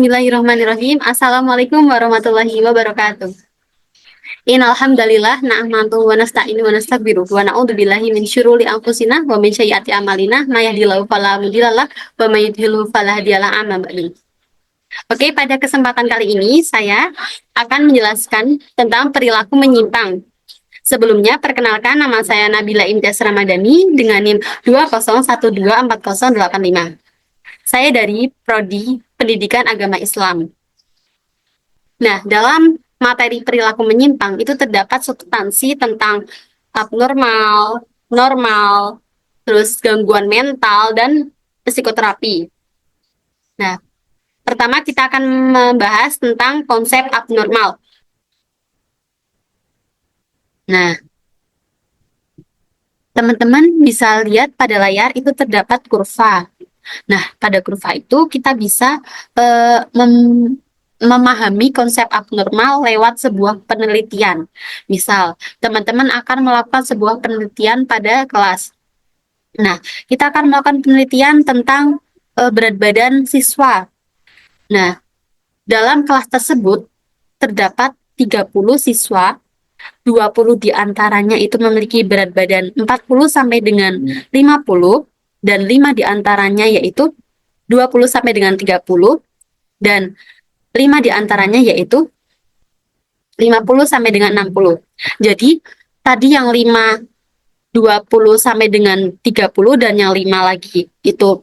Bismillahirrahmanirrahim. Assalamualaikum warahmatullahi wabarakatuh. Innal hamdalillah nahmaduhu wa nasta'inu wa nastaghfiruh wa na'udzubillahi min syururi anfusina wa min sayyiati a'malina may yahdihillahu fala mudhillalah wa may yudhlil fala hadiyalah amma ba'du. Oke, pada kesempatan kali ini saya akan menjelaskan tentang perilaku menyimpang. Sebelumnya, perkenalkan nama saya Nabila Imtiaz Ramadhani dengan NIM 201240885. Saya dari Prodi Pendidikan Agama Islam. Nah, dalam materi perilaku menyimpang itu terdapat substansi tentang abnormal, normal, terus gangguan mental, dan psikoterapi. Nah, pertama kita akan membahas tentang konsep abnormal. Nah, teman-teman bisa lihat pada layar itu terdapat kurva. Nah, pada kurva itu kita bisa memahami konsep abnormal lewat sebuah penelitian. Misal, teman-teman akan melakukan sebuah penelitian pada kelas. Nah, kita akan melakukan penelitian tentang berat badan siswa. Nah, dalam kelas tersebut terdapat 30 siswa, 20 diantaranya itu memiliki berat badan 40 sampai dengan 50, dan 5 diantaranya yaitu 20 sampai dengan 30, dan 5 diantaranya yaitu 50 sampai dengan 60. Jadi, tadi yang 5, 20 sampai dengan 30, dan yang 5 lagi itu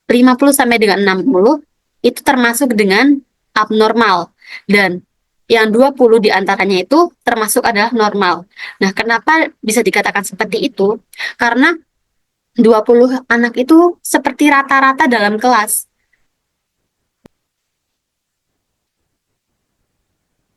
50 sampai dengan 60, itu termasuk dengan abnormal. Dan yang 20 diantaranya itu termasuk adalah normal. Nah, kenapa bisa dikatakan seperti itu? Karena 20 anak itu seperti rata-rata dalam kelas.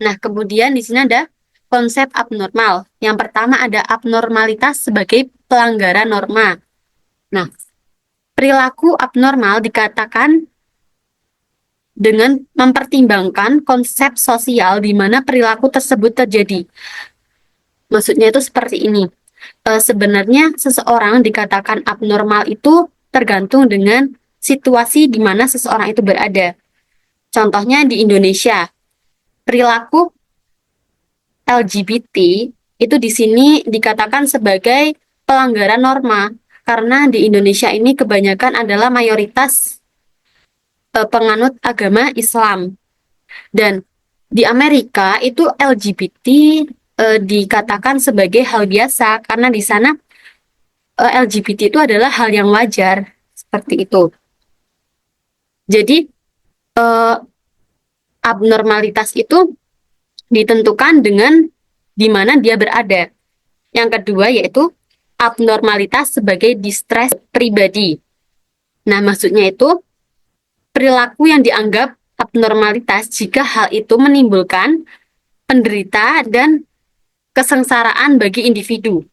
Nah, kemudian di sini ada konsep abnormal. Yang pertama ada abnormalitas sebagai pelanggaran norma. Nah, perilaku abnormal dikatakan dengan mempertimbangkan konsep sosial di mana perilaku tersebut terjadi. Maksudnya itu seperti ini. Sebenarnya seseorang dikatakan abnormal itu tergantung dengan situasi di mana seseorang itu berada. Contohnya di Indonesia, perilaku LGBT itu di sini dikatakan sebagai pelanggaran norma karena di Indonesia ini kebanyakan adalah mayoritas penganut agama Islam. Dan di Amerika itu LGBT dikatakan sebagai hal biasa karena di sana LGBT itu adalah hal yang wajar seperti itu. Jadi abnormalitas itu ditentukan dengan di mana dia berada. Yang kedua yaitu abnormalitas sebagai distress pribadi. Nah, maksudnya itu perilaku yang dianggap abnormalitas jika hal itu menimbulkan penderita dan kesengsaraan bagi individu.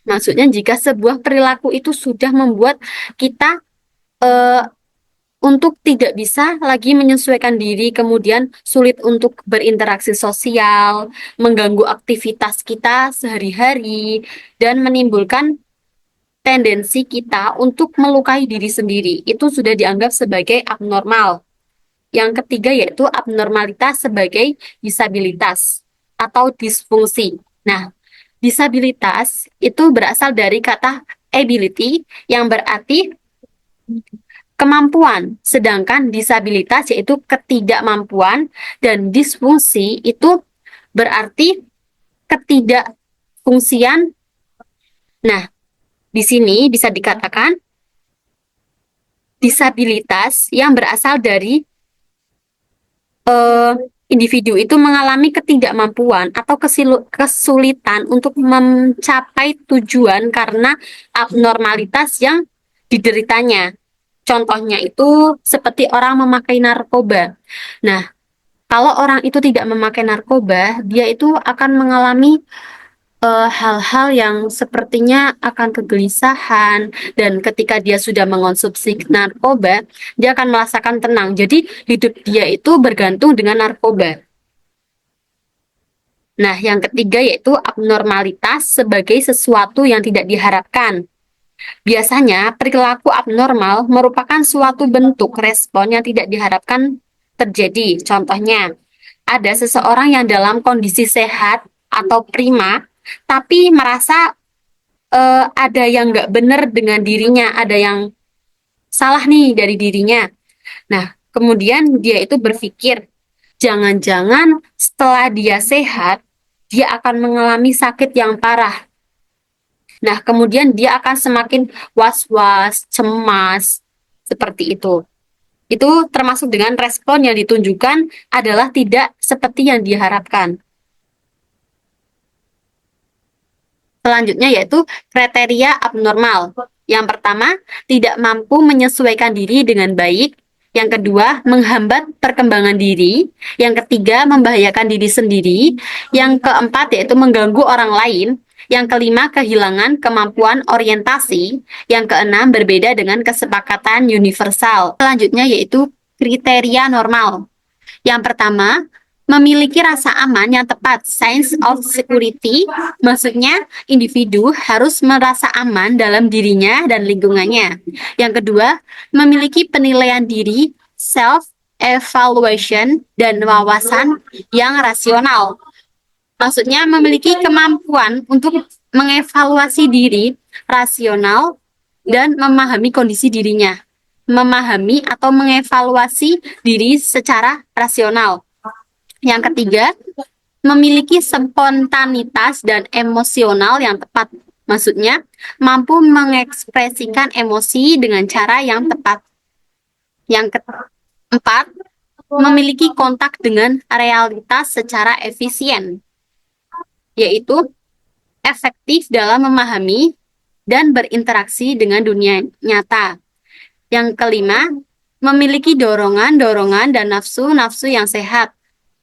Maksudnya jika sebuah perilaku itu sudah membuat kita untuk tidak bisa lagi menyesuaikan diri, kemudian sulit untuk berinteraksi sosial, mengganggu aktivitas kita sehari-hari, dan menimbulkan tendensi kita untuk melukai diri sendiri. Itu sudah dianggap sebagai abnormal. Yang ketiga yaitu abnormalitas sebagai disabilitas atau disfungsi. Nah, disabilitas itu berasal dari kata ability yang berarti kemampuan, sedangkan disabilitas yaitu ketidakmampuan, dan disfungsi itu berarti ketidakfungsian. Nah, di sini bisa dikatakan disabilitas yang berasal dari individu itu mengalami ketidakmampuan atau kesulitan untuk mencapai tujuan karena abnormalitas yang dideritanya. Contohnya itu seperti orang memakai narkoba. Nah, kalau orang itu tidak memakai narkoba, dia itu akan mengalami hal-hal yang sepertinya akan kegelisahan, dan ketika dia sudah mengonsumsi narkoba, dia akan merasakan tenang. Jadi hidup dia itu bergantung dengan narkoba. Nah, yang ketiga yaitu abnormalitas sebagai sesuatu yang tidak diharapkan. Biasanya, perilaku abnormal merupakan suatu bentuk respon yang tidak diharapkan terjadi. Contohnya, ada seseorang yang dalam kondisi sehat atau prima, tapi merasa ada yang nggak benar dengan dirinya, ada yang salah nih dari dirinya. Nah, kemudian dia itu berpikir, jangan-jangan setelah dia sehat, dia akan mengalami sakit yang parah. Nah, kemudian dia akan semakin was-was, cemas, seperti itu. Itu termasuk dengan respon yang ditunjukkan adalah tidak seperti yang diharapkan. Selanjutnya yaitu kriteria abnormal. Yang pertama, tidak mampu menyesuaikan diri dengan baik. Yang kedua, menghambat perkembangan diri. Yang ketiga, membahayakan diri sendiri. Yang keempat, yaitu mengganggu orang lain. Yang kelima, kehilangan kemampuan orientasi. Yang keenam, berbeda dengan kesepakatan universal. Selanjutnya yaitu kriteria normal. Yang pertama, memiliki rasa aman yang tepat, sense of security, maksudnya individu harus merasa aman dalam dirinya dan lingkungannya. Yang kedua, memiliki penilaian diri, self-evaluation, dan wawasan yang rasional. Maksudnya memiliki kemampuan untuk mengevaluasi diri, rasional, dan memahami kondisi dirinya. Memahami atau mengevaluasi diri secara rasional. Yang ketiga, memiliki spontanitas dan emosional yang tepat. Maksudnya, mampu mengekspresikan emosi dengan cara yang tepat. Yang keempat, memiliki kontak dengan realitas secara efisien, yaitu efektif dalam memahami dan berinteraksi dengan dunia nyata. Yang kelima, memiliki dorongan-dorongan dan nafsu-nafsu yang sehat,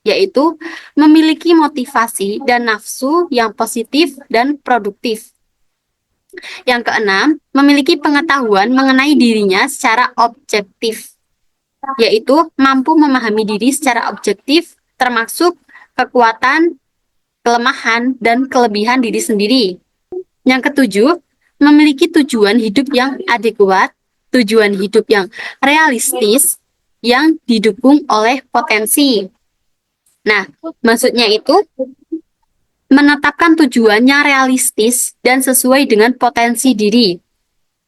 yaitu memiliki motivasi dan nafsu yang positif dan produktif. Yang keenam, memiliki pengetahuan mengenai dirinya secara objektif, yaitu mampu memahami diri secara objektif, termasuk kekuatan, kelemahan, dan kelebihan diri sendiri. Yang ketujuh, memiliki tujuan hidup yang adekuat, tujuan hidup yang realistis, yang didukung oleh potensi. Nah, maksudnya itu menetapkan tujuannya realistis dan sesuai dengan potensi diri.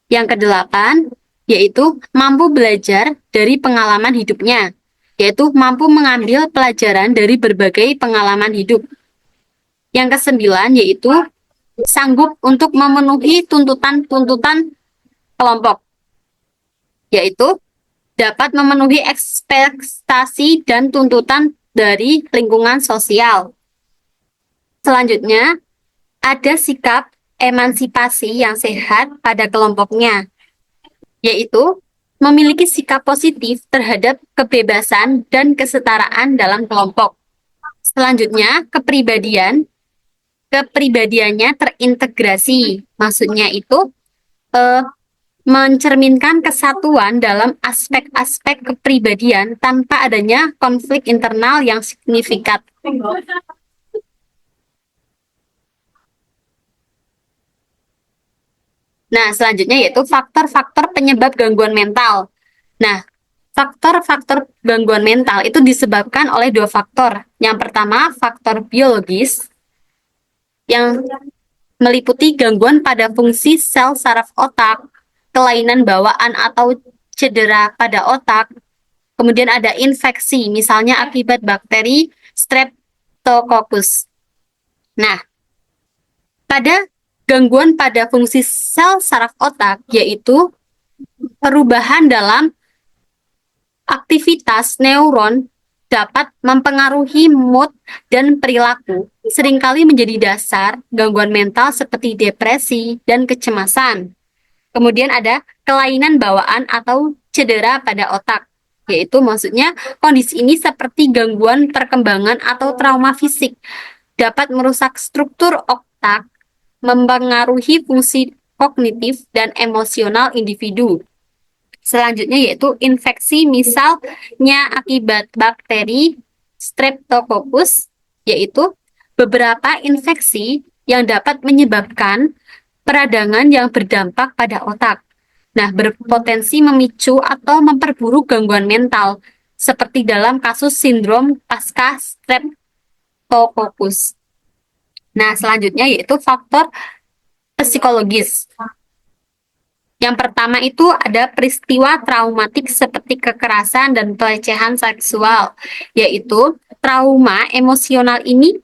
Yang kedelapan, yaitu mampu belajar dari pengalaman hidupnya, yaitu mampu mengambil pelajaran dari berbagai pengalaman hidup. Yang kesembilan, yaitu sanggup untuk memenuhi tuntutan-tuntutan kelompok, yaitu dapat memenuhi ekspektasi dan tuntutan dari lingkungan sosial. Selanjutnya, ada sikap emansipasi yang sehat pada kelompoknya, yaitu memiliki sikap positif terhadap kebebasan dan kesetaraan dalam kelompok. Selanjutnya, kepribadiannya terintegrasi. Maksudnya itu mencerminkan kesatuan dalam aspek-aspek kepribadian tanpa adanya konflik internal yang signifikan. Nah, selanjutnya yaitu faktor-faktor penyebab gangguan mental. Nah, faktor-faktor gangguan mental itu disebabkan oleh dua faktor. Yang pertama, faktor biologis yang meliputi gangguan pada fungsi sel saraf otak, kelainan bawaan atau cedera pada otak. Kemudian ada infeksi, misalnya akibat bakteri Streptococcus. Nah, pada gangguan pada fungsi sel saraf otak, yaitu perubahan dalam aktivitas neuron dapat mempengaruhi mood dan perilaku, seringkali menjadi dasar gangguan mental seperti depresi dan kecemasan. Kemudian ada kelainan bawaan atau cedera pada otak, yaitu maksudnya kondisi ini seperti gangguan perkembangan atau trauma fisik, dapat merusak struktur otak, mempengaruhi fungsi kognitif dan emosional individu. Selanjutnya yaitu infeksi, misalnya akibat bakteri Streptococcus, yaitu beberapa infeksi yang dapat menyebabkan peradangan yang berdampak pada otak. Nah, berpotensi memicu atau memperburuk gangguan mental, seperti dalam kasus sindrom pasca streptococcus. Nah, selanjutnya yaitu faktor psikologis. Yang pertama itu ada peristiwa traumatik seperti kekerasan dan pelecehan seksual, yaitu trauma emosional ini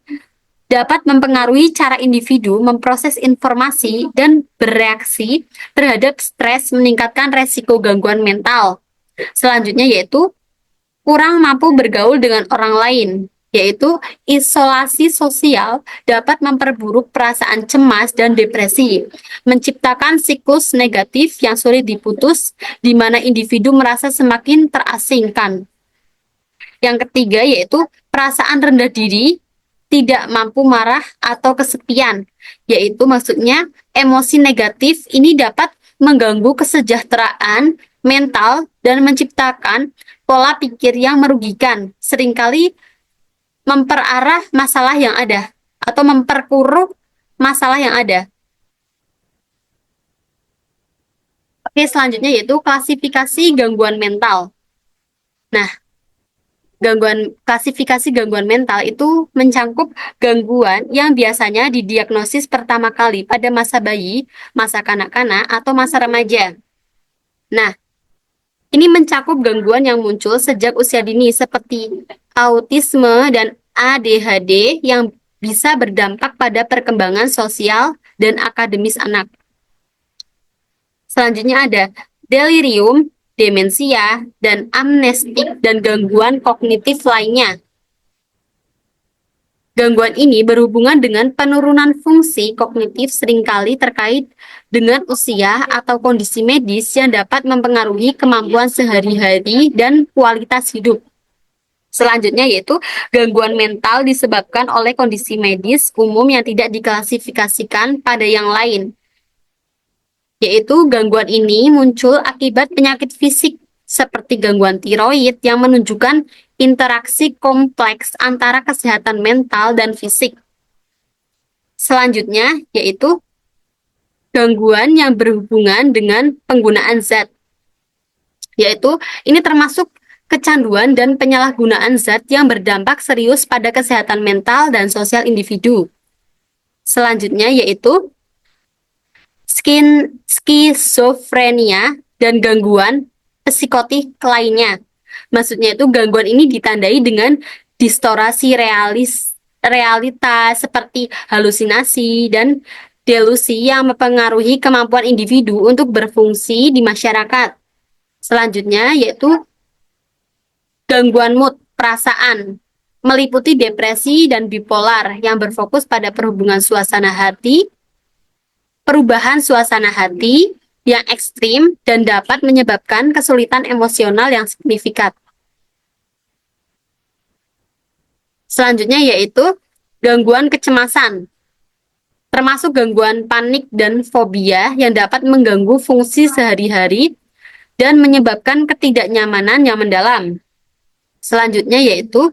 dapat mempengaruhi cara individu memproses informasi dan bereaksi terhadap stres, meningkatkan resiko gangguan mental. Selanjutnya yaitu kurang mampu bergaul dengan orang lain, yaitu isolasi sosial dapat memperburuk perasaan cemas dan depresi, menciptakan siklus negatif yang sulit diputus, di mana individu merasa semakin terasingkan. Yang ketiga yaitu perasaan rendah diri, tidak mampu marah atau kesepian, yaitu maksudnya emosi negatif ini dapat mengganggu kesejahteraan mental dan menciptakan pola pikir yang merugikan, seringkali memperarah masalah yang ada atau memperkeruh masalah yang ada. Oke, selanjutnya yaitu klasifikasi gangguan mental. Nah, klasifikasi gangguan mental itu mencangkup gangguan yang biasanya didiagnosis pertama kali pada masa bayi, masa kanak-kanak, atau masa remaja. Nah, ini mencakup gangguan yang muncul sejak usia dini seperti autisme dan ADHD yang bisa berdampak pada perkembangan sosial dan akademis anak. Selanjutnya ada delirium, demensia, dan amnestik, dan gangguan kognitif lainnya. Gangguan ini berhubungan dengan penurunan fungsi kognitif seringkali terkait dengan usia atau kondisi medis yang dapat mempengaruhi kemampuan sehari-hari dan kualitas hidup. Selanjutnya yaitu gangguan mental disebabkan oleh kondisi medis umum yang tidak diklasifikasikan pada yang lain. Yaitu gangguan ini muncul akibat penyakit fisik seperti gangguan tiroid yang menunjukkan interaksi kompleks antara kesehatan mental dan fisik. Selanjutnya yaitu gangguan yang berhubungan dengan penggunaan zat. Yaitu ini termasuk kecanduan dan penyalahgunaan zat yang berdampak serius pada kesehatan mental dan sosial individu. Selanjutnya yaitu skizofrenia dan gangguan psikotik lainnya. Maksudnya itu gangguan ini ditandai dengan distorsi realitas seperti halusinasi dan delusi yang mempengaruhi kemampuan individu untuk berfungsi di masyarakat. Selanjutnya yaitu gangguan mood, perasaan, meliputi depresi dan bipolar yang berfokus pada perhubungan suasana hati, perubahan suasana hati yang ekstrim dan dapat menyebabkan kesulitan emosional yang signifikan. Selanjutnya yaitu gangguan kecemasan, termasuk gangguan panik dan fobia yang dapat mengganggu fungsi sehari-hari dan menyebabkan ketidaknyamanan yang mendalam. Selanjutnya yaitu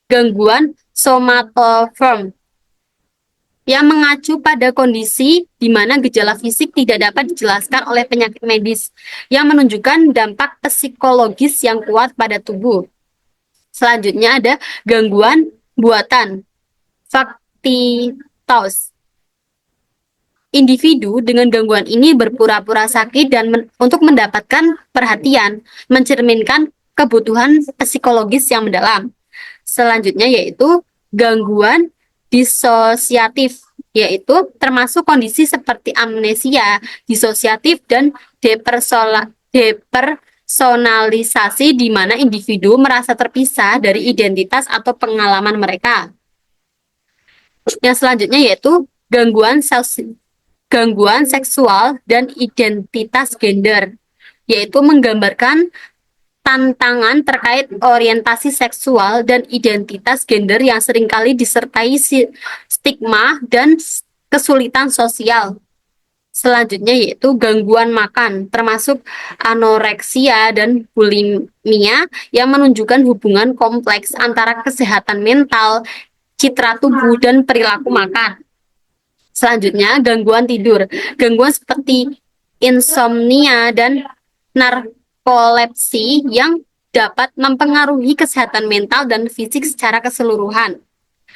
gangguan somatoform, yang mengacu pada kondisi di mana gejala fisik tidak dapat dijelaskan oleh penyakit medis, yang menunjukkan dampak psikologis yang kuat pada tubuh. Selanjutnya ada gangguan buatan, factious. Individu dengan gangguan ini berpura-pura sakit dan untuk mendapatkan perhatian, mencerminkan kebutuhan psikologis yang mendalam. Selanjutnya yaitu gangguan disosiatif, yaitu termasuk kondisi seperti amnesia, disosiatif, dan depersonalisasi di mana individu merasa terpisah dari identitas atau pengalaman mereka. Yang selanjutnya yaitu gangguan seksual dan identitas gender, yaitu menggambarkan tantangan terkait orientasi seksual dan identitas gender yang seringkali disertai stigma dan kesulitan sosial. Selanjutnya yaitu gangguan makan, termasuk anoreksia dan bulimia yang menunjukkan hubungan kompleks antara kesehatan mental, citra tubuh, dan perilaku makan. Selanjutnya, gangguan tidur. Gangguan seperti insomnia dan narkolepsi yang dapat mempengaruhi kesehatan mental dan fisik secara keseluruhan.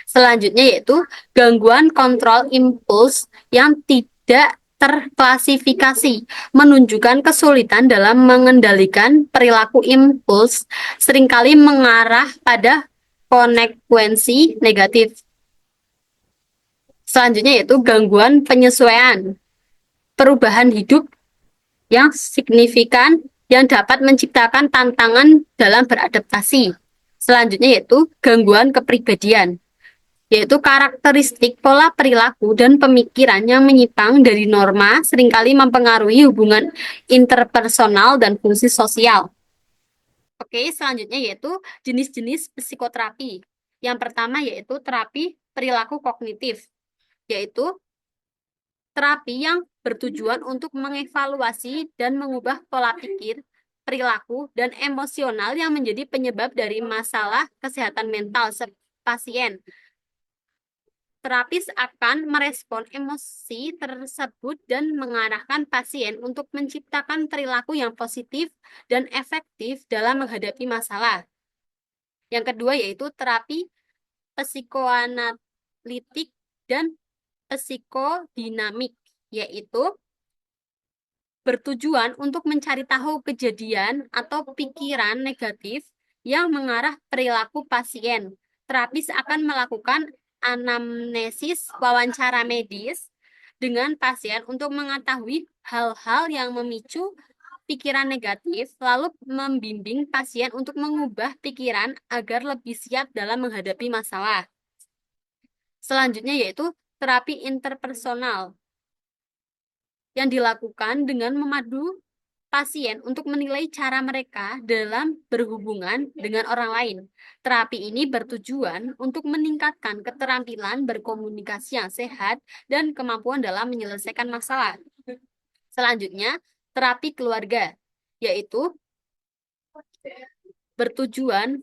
Selanjutnya yaitu gangguan kontrol impuls yang tidak terklasifikasi, menunjukkan kesulitan dalam mengendalikan perilaku impuls, seringkali mengarah pada konsekuensi negatif. Selanjutnya yaitu gangguan penyesuaian, perubahan hidup yang signifikan yang dapat menciptakan tantangan dalam beradaptasi. Selanjutnya yaitu gangguan kepribadian, yaitu karakteristik pola perilaku dan pemikiran yang menyimpang dari norma seringkali mempengaruhi hubungan interpersonal dan fungsi sosial. Oke, selanjutnya yaitu jenis-jenis psikoterapi. Yang pertama yaitu terapi perilaku kognitif, yaitu terapi yang bertujuan untuk mengevaluasi dan mengubah pola pikir, perilaku, dan emosional yang menjadi penyebab dari masalah kesehatan mental pasien. Terapis akan merespon emosi tersebut dan mengarahkan pasien untuk menciptakan perilaku yang positif dan efektif dalam menghadapi masalah. Yang kedua yaitu terapi psikoanalitik dan psikodinamik, yaitu bertujuan untuk mencari tahu kejadian atau pikiran negatif yang mengarah perilaku pasien. Terapis akan melakukan anamnesis wawancara medis dengan pasien untuk mengetahui hal-hal yang memicu pikiran negatif, lalu membimbing pasien untuk mengubah pikiran agar lebih siap dalam menghadapi masalah. Selanjutnya yaitu terapi interpersonal yang dilakukan dengan memadu pasien untuk menilai cara mereka dalam berhubungan dengan orang lain. Terapi ini bertujuan untuk meningkatkan keterampilan berkomunikasi yang sehat dan kemampuan dalam menyelesaikan masalah. Selanjutnya, terapi keluarga, yaitu bertujuan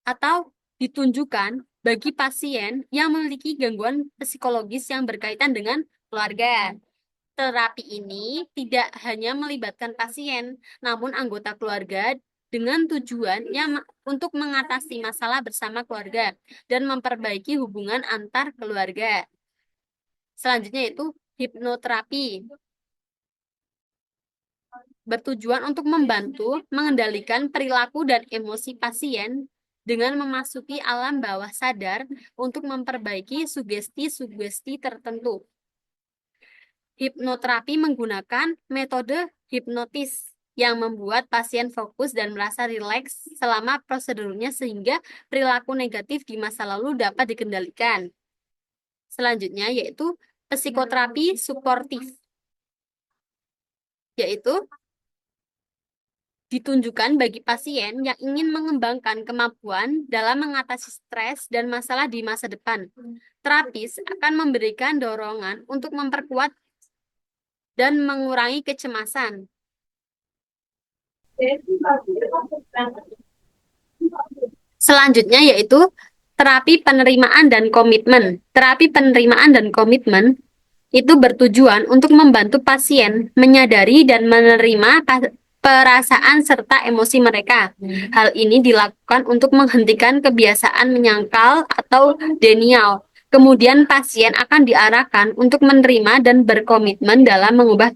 atau ditunjukkan bagi pasien yang memiliki gangguan psikologis yang berkaitan dengan keluarga. Terapi ini tidak hanya melibatkan pasien, namun anggota keluarga dengan tujuan yang untuk mengatasi masalah bersama keluarga dan memperbaiki hubungan antar keluarga. Selanjutnya itu hipnoterapi. Bertujuan untuk membantu mengendalikan perilaku dan emosi pasien dengan memasuki alam bawah sadar untuk memperbaiki sugesti-sugesti tertentu. Hipnoterapi menggunakan metode hipnotis yang membuat pasien fokus dan merasa rileks selama prosedurnya sehingga perilaku negatif di masa lalu dapat dikendalikan. Selanjutnya yaitu psikoterapi suportif, yaitu ditunjukkan bagi pasien yang ingin mengembangkan kemampuan dalam mengatasi stres dan masalah di masa depan. Terapis akan memberikan dorongan untuk memperkuat dan mengurangi kecemasan. Selanjutnya yaitu terapi penerimaan dan komitmen. Terapi penerimaan dan komitmen itu bertujuan untuk membantu pasien menyadari dan menerima perasaan serta emosi mereka. Hal ini dilakukan untuk menghentikan kebiasaan menyangkal atau denial. Kemudian pasien akan diarahkan untuk menerima dan berkomitmen dalam mengubah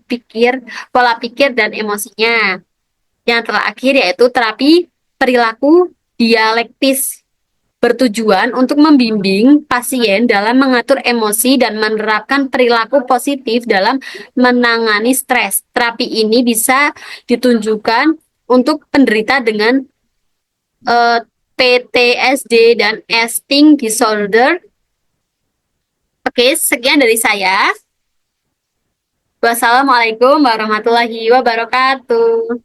pola pikir dan emosinya. Yang terakhir yaitu terapi perilaku dialektis, bertujuan untuk membimbing pasien dalam mengatur emosi dan menerapkan perilaku positif dalam menangani stres. Terapi ini bisa ditunjukkan untuk penderita dengan PTSD dan eating disorder. Oke, sekian dari saya. Wassalamualaikum warahmatullahi wabarakatuh.